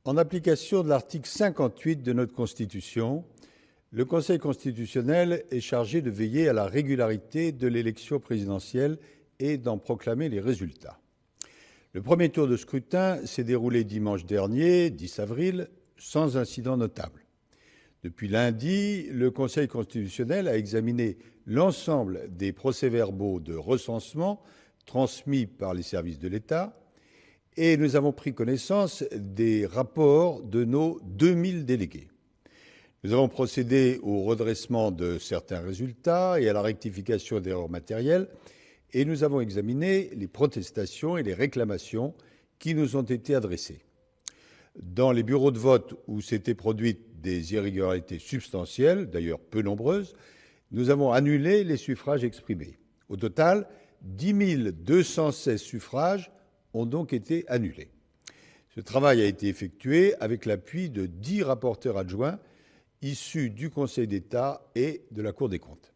En application de l'article 58 de notre Constitution, le Conseil constitutionnel est chargé de veiller à la régularité de l'élection présidentielle et d'en proclamer les résultats. Le premier tour de scrutin s'est déroulé dimanche dernier, 10 avril, sans incident notable. Depuis lundi, le Conseil constitutionnel a examiné l'ensemble des procès-verbaux de recensement transmis par les services de l'État et nous avons pris connaissance des rapports de nos 2000 délégués. Nous avons procédé au redressement de certains résultats et à la rectification d'erreurs matérielles et nous avons examiné les protestations et les réclamations qui nous ont été adressées. Dans les bureaux de vote où s'étaient produites des irrégularités substantielles, d'ailleurs peu nombreuses, nous avons annulé les suffrages exprimés. Au total, 10 216 suffrages ont donc été annulés. Ce travail a été effectué avec l'appui de 10 rapporteurs adjoints issus du Conseil d'État et de la Cour des comptes.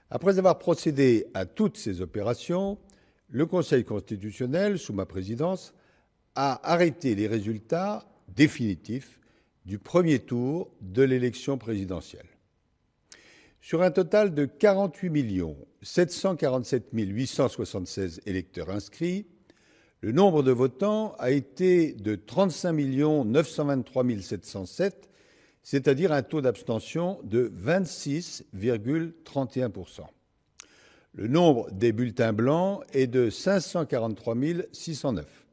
Après avoir procédé à toutes ces opérations, le Conseil constitutionnel, sous ma présidence, a arrêté les résultats définitifs du premier tour de l'élection présidentielle. Sur un total de 48 747 876 électeurs inscrits, le nombre de votants a été de 35 923 707, c'est-à-dire un taux d'abstention de 26,31%. Le nombre des bulletins blancs est de 543 609.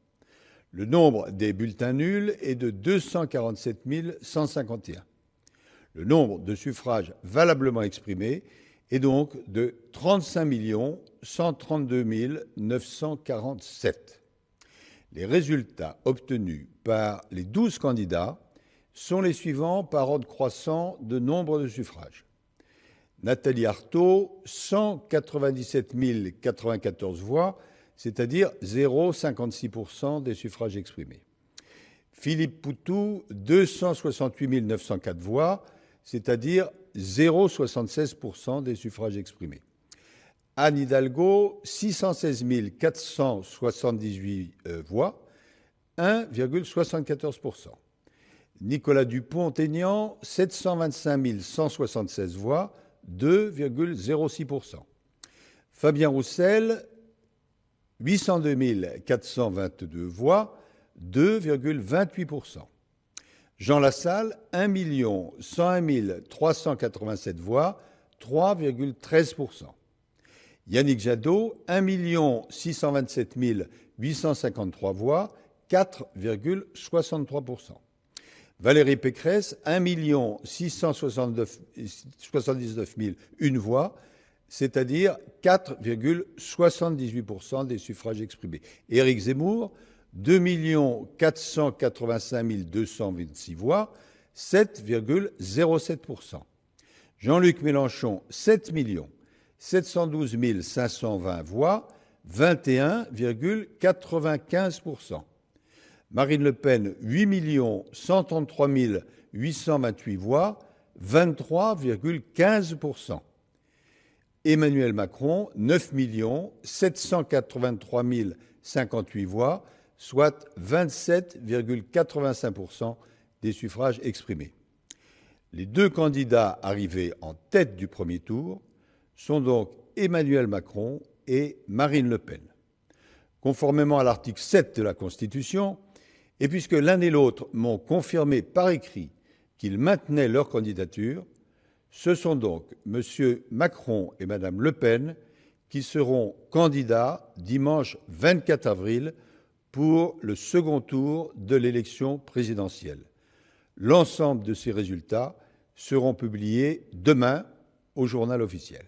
Le nombre des bulletins nuls est de 247 151. Le nombre de suffrages valablement exprimés est donc de 35 132 947. Les résultats obtenus par les 12 candidats sont les suivants par ordre croissant de nombre de suffrages. Nathalie Arthaud, 197 094 voix, c'est-à-dire 0,56% des suffrages exprimés. Philippe Poutou, 268 904 voix, c'est-à-dire 0,76% des suffrages exprimés. Anne Hidalgo, 616 478 voix, 1,74%. Nicolas Dupont-Aignan, 725 176 voix, 2,06%. Fabien Roussel, 802 422 voix, 2,28%. Jean Lassalle, 1 101 387 voix, 3,13%. Yannick Jadot, 1 627 853 voix, 4,63%. Valérie Pécresse, 1 679 001 voix, c'est-à-dire 4,78% des suffrages exprimés. Éric Zemmour, 2 485 226 voix, 7,07%. Jean-Luc Mélenchon, 7 712 520 voix, 21,95%. Marine Le Pen, 8 133 828 voix, 23,15%. Emmanuel Macron, 9 783 058 voix, soit 27,85% des suffrages exprimés. Les deux candidats arrivés en tête du premier tour sont donc Emmanuel Macron et Marine Le Pen. Conformément à l'article 7 de la Constitution, et puisque l'un et l'autre m'ont confirmé par écrit qu'ils maintenaient leur candidature, ce sont donc M. Macron et Mme Le Pen qui seront candidats dimanche 24 avril pour le second tour de l'élection présidentielle. L'ensemble de ces résultats seront publiés demain au Journal officiel.